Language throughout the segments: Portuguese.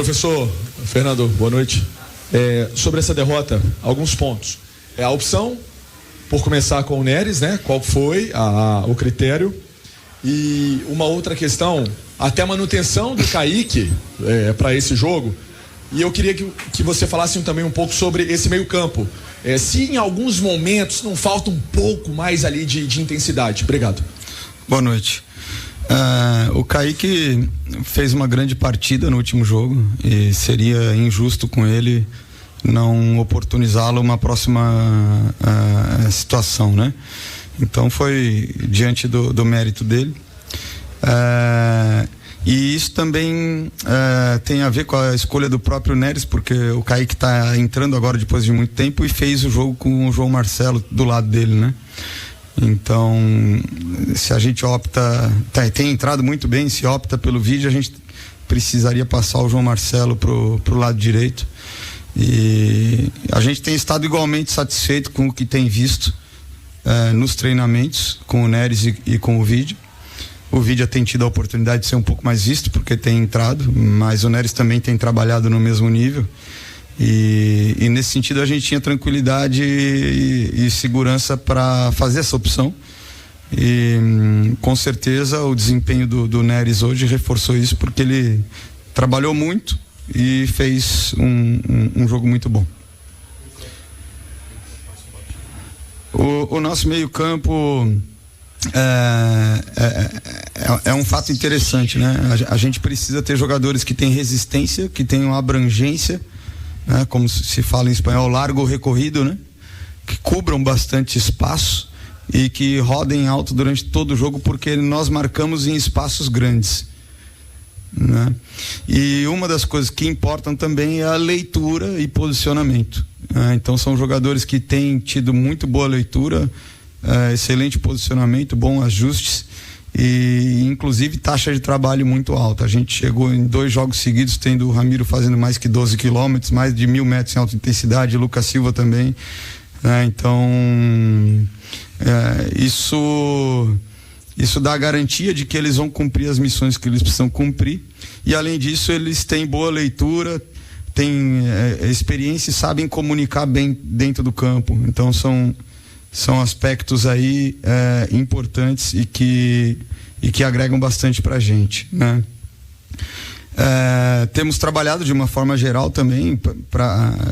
Professor Fernando, boa noite. Sobre essa derrota, alguns pontos. A opção, por começar com o Neres, né? Qual foi o critério? E uma outra questão, até a manutenção do Kaique para esse jogo. E eu queria que você falasse também um pouco sobre esse meio-campo. Se em alguns momentos não falta um pouco mais ali de intensidade. Obrigado. Boa noite. O Kaique fez uma grande partida no último jogo e seria injusto com ele não oportunizá-lo uma próxima situação, né? Então foi diante do mérito dele. E isso também tem a ver com a escolha do próprio Neres, porque o Kaique está entrando agora depois de muito tempo e fez o jogo com o João Marcelo do lado dele, né? Então, se a gente opta, tem entrado muito bem, se opta pelo vídeo, a gente precisaria passar o João Marcelo pro lado direito. E a gente tem estado igualmente satisfeito com o que tem visto nos treinamentos, com o Neres e com o vídeo. O Vidia tem tido a oportunidade de ser um pouco mais visto, porque tem entrado, mas o Neres também tem trabalhado no mesmo nível. E nesse sentido a gente tinha tranquilidade e segurança para fazer essa opção. E com certeza o desempenho do Neres hoje reforçou isso, porque ele trabalhou muito e fez um jogo muito bom. O nosso meio-campo é um fato interessante, né? A gente precisa ter jogadores que têm resistência, que tenham abrangência, né? Como se fala em espanhol, largo recorrido, né? Que cubram bastante espaço e que rodem alto durante todo o jogo, porque nós marcamos em espaços grandes, né? E uma das coisas que importam também é a leitura e posicionamento, né? Então são jogadores que têm tido muito boa leitura, excelente posicionamento, bons ajustes e inclusive taxa de trabalho muito alta. A gente chegou em 2 jogos seguidos tendo o Ramiro fazendo mais que 12 quilômetros, mais de 1.000 metros em alta intensidade, Lucas Silva também, né? Então isso dá a garantia de que eles vão cumprir as missões que eles precisam cumprir, e além disso eles têm boa leitura, têm experiência e sabem comunicar bem dentro do campo. Então são aspectos aí importantes e que agregam bastante pra gente, né? Temos trabalhado de uma forma geral também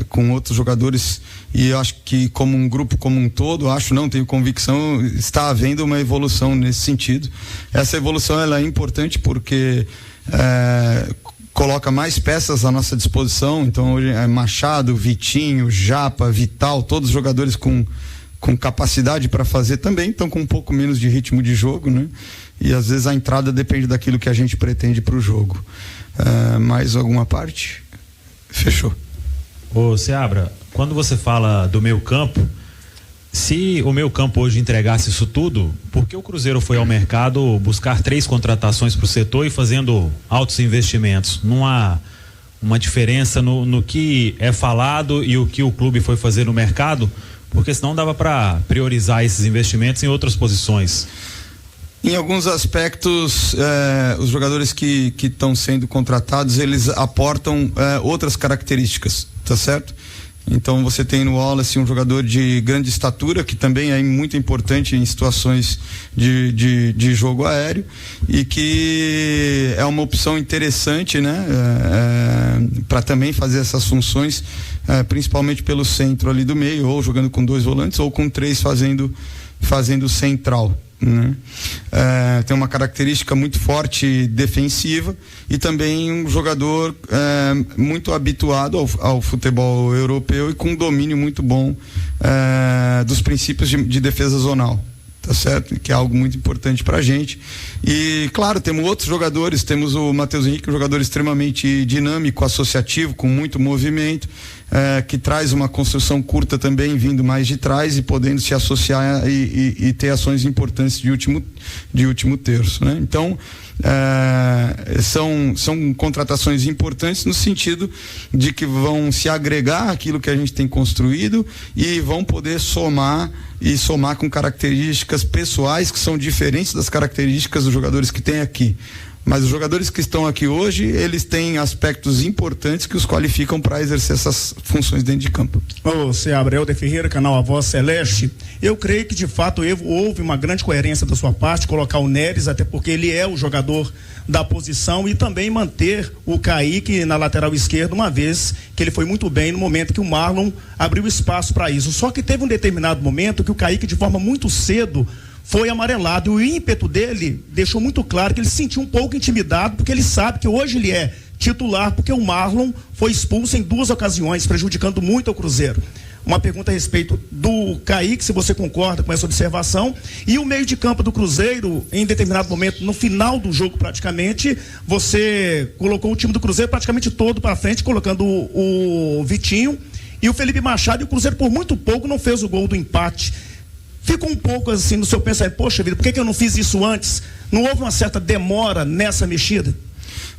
com outros jogadores, e eu acho que como um grupo como um todo, tenho convicção, está havendo uma evolução nesse sentido. Essa evolução ela é importante porque coloca mais peças à nossa disposição. Então hoje Machado, Vitinho, Japa, Vital, todos jogadores com capacidade para fazer também, estão com um pouco menos de ritmo de jogo, né? E às vezes a entrada depende daquilo que a gente pretende para o jogo. Mais alguma parte? Fechou. Ô Seabra, quando você fala do meio campo, se o meio campo hoje entregasse isso tudo, por que o Cruzeiro foi ao mercado buscar 3 contratações para o setor e fazendo altos investimentos? Não há uma diferença no que é falado e o que o clube foi fazer no mercado? Porque senão dava para priorizar esses investimentos em outras posições. Em alguns aspectos, os jogadores que estão sendo contratados, eles aportam outras características, tá certo? Então você tem no Wallace um jogador de grande estatura, que também é muito importante em situações de jogo aéreo, e que é uma opção interessante, né? Para também fazer essas funções, principalmente pelo centro ali do meio, ou jogando com 2 volantes, ou com 3 fazendo central, né? Tem uma característica muito forte defensiva, e também um jogador muito habituado ao futebol europeu e com um domínio muito bom dos princípios de defesa zonal, tá certo? Que é algo muito importante pra gente. E claro, temos outros jogadores, temos o Matheus Henrique, um jogador extremamente dinâmico, associativo, com muito movimento, que traz uma construção curta também, vindo mais de trás e podendo se associar e ter ações importantes de último terço, né? Então são contratações importantes no sentido de que vão se agregar àquilo que a gente tem construído e vão poder somar com características pessoais que são diferentes das características dos jogadores que tem aqui. Mas os jogadores que estão aqui hoje, eles têm aspectos importantes que os qualificam para exercer essas funções dentro de campo. Ô, Seabra, Helder Ferreira, canal A Voz Celeste. Eu creio que de fato houve uma grande coerência da sua parte, colocar o Neres, até porque ele é o jogador da posição, e também manter o Kaique na lateral esquerda, uma vez que ele foi muito bem no momento que o Marlon abriu espaço para isso. Só que teve um determinado momento que o Kaique, de forma muito cedo, foi amarelado, e o ímpeto dele deixou muito claro que ele se sentiu um pouco intimidado, porque ele sabe que hoje ele é titular, porque o Marlon foi expulso em 2 ocasiões, prejudicando muito o Cruzeiro. Uma pergunta a respeito do Kaique, se você concorda com essa observação. E o meio de campo do Cruzeiro, em determinado momento, no final do jogo praticamente, você colocou o time do Cruzeiro praticamente todo para frente, colocando o Vitinho e o Felipe Machado, e o Cruzeiro por muito pouco não fez o gol do empate. Ficou um pouco assim no seu pensamento, poxa vida, por que eu não fiz isso antes? Não houve uma certa demora nessa mexida?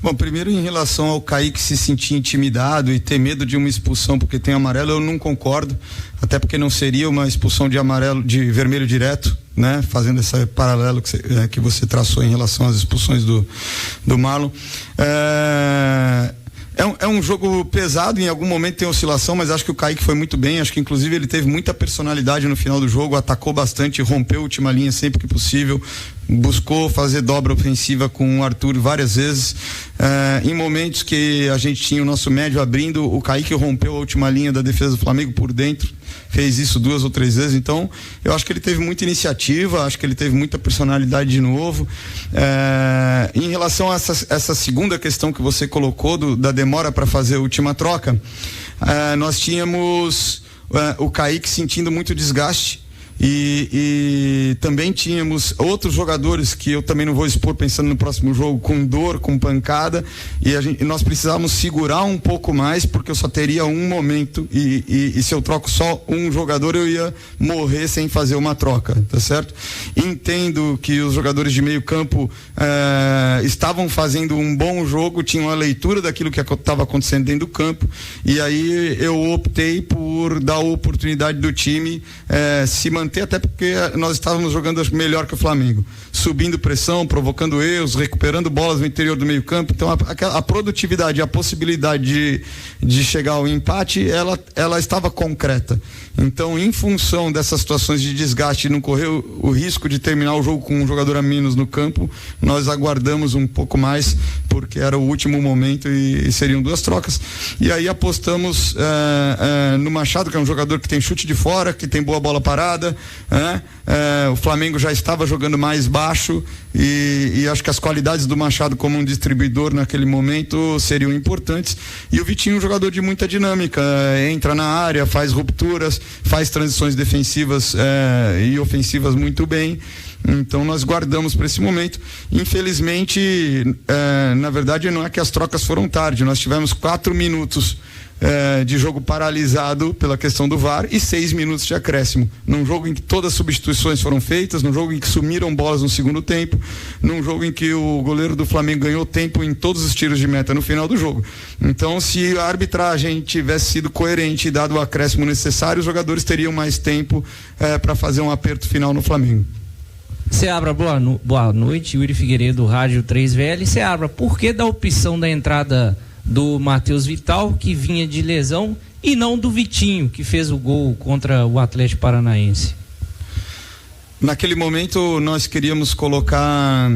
Bom, primeiro, em relação ao Kaique se sentir intimidado e ter medo de uma expulsão porque tem amarelo, eu não concordo, até porque não seria uma expulsão de vermelho direto, né? Fazendo esse paralelo que você traçou em relação às expulsões do Marlon. É um jogo pesado, em algum momento tem oscilação, mas acho que o Kaique foi muito bem, acho que inclusive ele teve muita personalidade no final do jogo, atacou bastante, rompeu a última linha sempre que possível, buscou fazer dobra ofensiva com o Arthur várias vezes. Em momentos que a gente tinha o nosso médio abrindo, o Kaique rompeu a última linha da defesa do Flamengo por dentro, fez isso 2 ou 3 vezes. Então eu acho que ele teve muita iniciativa, acho que ele teve muita personalidade de novo. Em relação a essa segunda questão que você colocou da demora para fazer a última troca, nós tínhamos o Kaique sentindo muito desgaste. E também tínhamos outros jogadores que eu também não vou expor pensando no próximo jogo, com dor, com pancada, e nós precisávamos segurar um pouco mais, porque eu só teria um momento e se eu troco só um jogador eu ia morrer sem fazer uma troca, tá certo? Entendo que os jogadores de meio campo estavam fazendo um bom jogo, tinham a leitura daquilo que estava acontecendo dentro do campo, e aí eu optei por dar a oportunidade do time se manter, até porque nós estávamos jogando melhor que o Flamengo, subindo pressão, provocando erros, recuperando bolas no interior do meio campo. Então a produtividade, a possibilidade de chegar ao empate, ela estava concreta. Então, em função dessas situações de desgaste e não correr o risco de terminar o jogo com um jogador a menos no campo, nós aguardamos um pouco mais, porque era o último momento e seriam 2 trocas. E aí apostamos no Machado, que é um jogador que tem chute de fora, que tem boa bola parada. O Flamengo já estava jogando mais baixo e acho que as qualidades do Machado como um distribuidor naquele momento seriam importantes. E o Vitinho, um jogador de muita dinâmica, entra na área, faz rupturas, faz transições defensivas e ofensivas muito bem. Então nós guardamos para esse momento. Infelizmente, na verdade não é que as trocas foram tarde, nós tivemos 4 minutos de jogo paralisado pela questão do VAR e 6 minutos de acréscimo, num jogo em que todas as substituições foram feitas, num jogo em que sumiram bolas no segundo tempo, num jogo em que o goleiro do Flamengo ganhou tempo em todos os tiros de meta no final do jogo. Então, se a arbitragem tivesse sido coerente e dado o acréscimo necessário, os jogadores teriam mais tempo para fazer um aperto final no Flamengo. Seabra, boa noite, Yuri Figueiredo, Rádio 3VL. Seabra, por que da opção da entrada do Matheus Vital, que vinha de lesão, e não do Vitinho, que fez o gol contra o Atlético Paranaense? Naquele momento nós queríamos colocar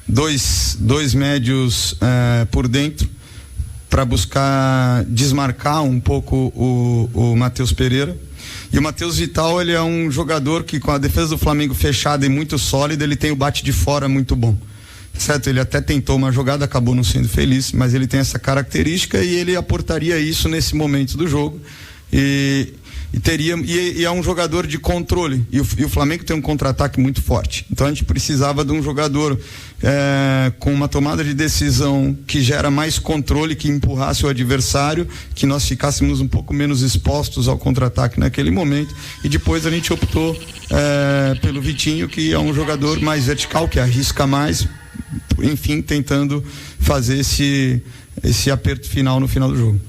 dois médios por dentro para buscar desmarcar um pouco o Matheus Pereira. E o Matheus Vital, ele é um jogador que, com a defesa do Flamengo fechada e muito sólida, ele tem o bate de fora muito bom. Certo, ele até tentou uma jogada, acabou não sendo feliz, mas ele tem essa característica e ele aportaria isso nesse momento do jogo e é um jogador de controle e o Flamengo tem um contra-ataque muito forte, então a gente precisava de um jogador com uma tomada de decisão que gera mais controle, que empurrasse o adversário, que nós ficássemos um pouco menos expostos ao contra-ataque naquele momento, e depois a gente optou pelo Vitinho, que é um jogador mais vertical, que arrisca mais, enfim, tentando fazer esse aperto final no final do jogo.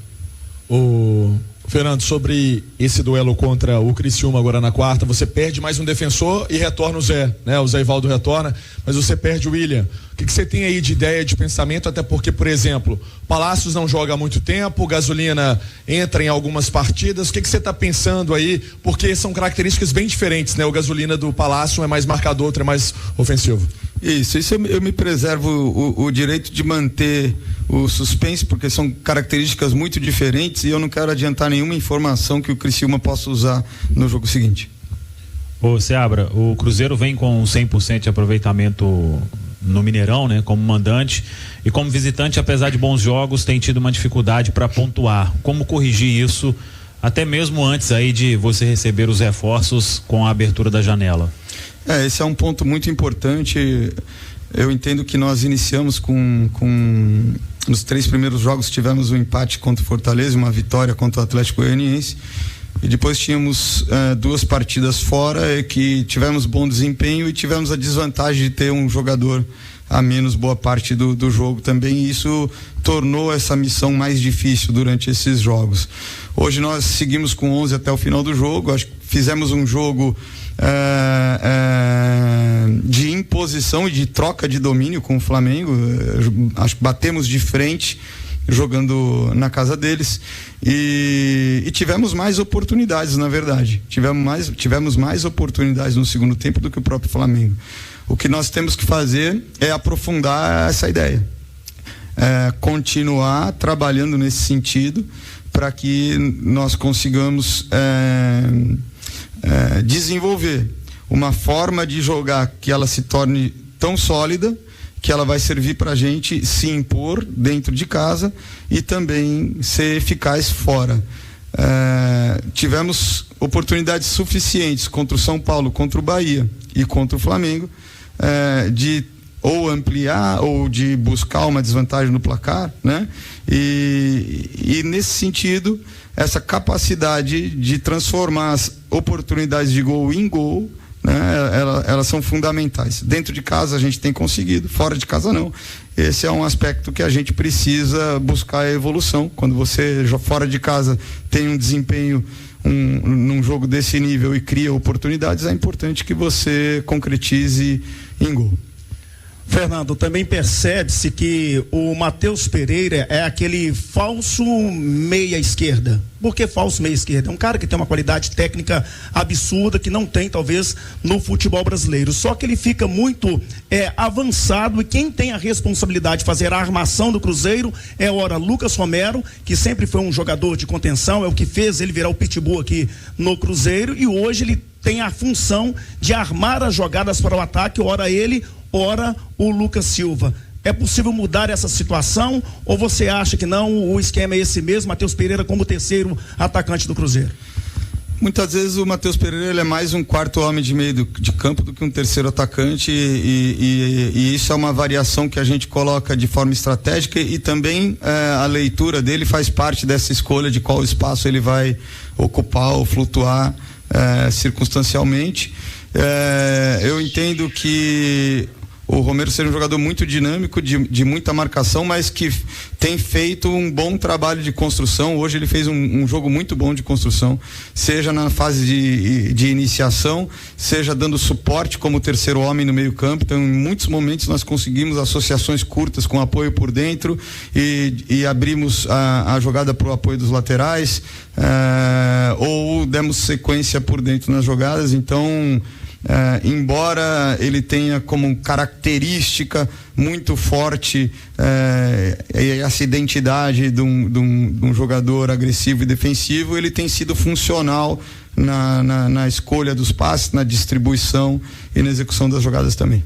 O Fernando, sobre esse duelo contra o Criciúma agora na quarta, você perde mais um defensor e retorna o Zé, né? O Zé Ivaldo retorna, mas você perde o William. O que você tem aí de ideia, de pensamento, até porque, por exemplo, Palácios não joga há muito tempo, Gasolina entra em algumas partidas, o que você está pensando aí? Porque são características bem diferentes, né? O Gasolina do Palácio é mais marcador, outro é mais ofensivo. Isso eu me preservo o direito de manter o suspense, porque são características muito diferentes e eu não quero adiantar nenhuma informação que o Criciúma possa usar no jogo seguinte. Ô Seabra, o Cruzeiro vem com 100% de aproveitamento no Mineirão, né, como mandante, e como visitante, apesar de bons jogos, tem tido uma dificuldade para pontuar. Como corrigir isso, até mesmo antes aí de você receber os reforços com a abertura da janela? Esse é um ponto muito importante. Eu entendo que nós iniciamos nos 3 primeiros jogos tivemos um empate contra o Fortaleza, uma vitória contra o Atlético Goianiense, e depois tínhamos 2 partidas fora que tivemos bom desempenho e tivemos a desvantagem de ter um jogador a menos boa parte do jogo também, e isso tornou essa missão mais difícil durante esses jogos. Hoje nós seguimos com 11 até o final do jogo, acho que fizemos um jogo de imposição e de troca de domínio com o Flamengo. Acho que batemos de frente jogando na casa deles e tivemos mais oportunidades, na verdade. Tivemos mais oportunidades no segundo tempo do que o próprio Flamengo. O que nós temos que fazer é aprofundar essa ideia, continuar trabalhando nesse sentido para que nós consigamos desenvolver uma forma de jogar que ela se torne tão sólida que ela vai servir para a gente se impor dentro de casa e também ser eficaz fora. Tivemos oportunidades suficientes contra o São Paulo, contra o Bahia e contra o Flamengo, de ou ampliar ou de buscar uma desvantagem no placar, né? E nesse sentido, essa capacidade de transformar as oportunidades de gol em gol, né? Elas são fundamentais. Dentro de casa a gente tem conseguido, fora de casa não. Esse é um aspecto que a gente precisa buscar a evolução. Quando você fora de casa tem um desempenho num jogo desse nível e cria oportunidades, é importante que você concretize em gol. Fernando, também percebe-se que o Matheus Pereira é aquele falso meia esquerda. Por que falso meia esquerda? É um cara que tem uma qualidade técnica absurda que não tem, talvez, no futebol brasileiro. Só que ele fica muito avançado, e quem tem a responsabilidade de fazer a armação do Cruzeiro é, ora, Lucas Romero, que sempre foi um jogador de contenção, é o que fez ele virar o pitbull aqui no Cruzeiro, e hoje ele tem a função de armar as jogadas para o ataque, ora ele, ora o Lucas Silva. É possível mudar essa situação ou você acha que não, o esquema é esse mesmo, Matheus Pereira como terceiro atacante do Cruzeiro? Muitas vezes o Matheus Pereira ele é mais um quarto homem de meio de campo do que um terceiro atacante, e isso é uma variação que a gente coloca de forma estratégica, e também a leitura dele faz parte dessa escolha de qual espaço ele vai ocupar ou flutuar circunstancialmente. Eu entendo que o Romero seja um jogador muito dinâmico, de muita marcação, mas que tem feito um bom trabalho de construção. Hoje ele fez um jogo muito bom de construção, seja na fase de iniciação, seja dando suporte como terceiro homem no meio campo. Então, em muitos momentos nós conseguimos associações curtas com apoio por dentro e abrimos a jogada para o apoio dos laterais, ou demos sequência por dentro nas jogadas. Então, embora ele tenha como característica muito forte essa identidade de um jogador agressivo e defensivo, ele tem sido funcional na escolha dos passes, na distribuição e na execução das jogadas também.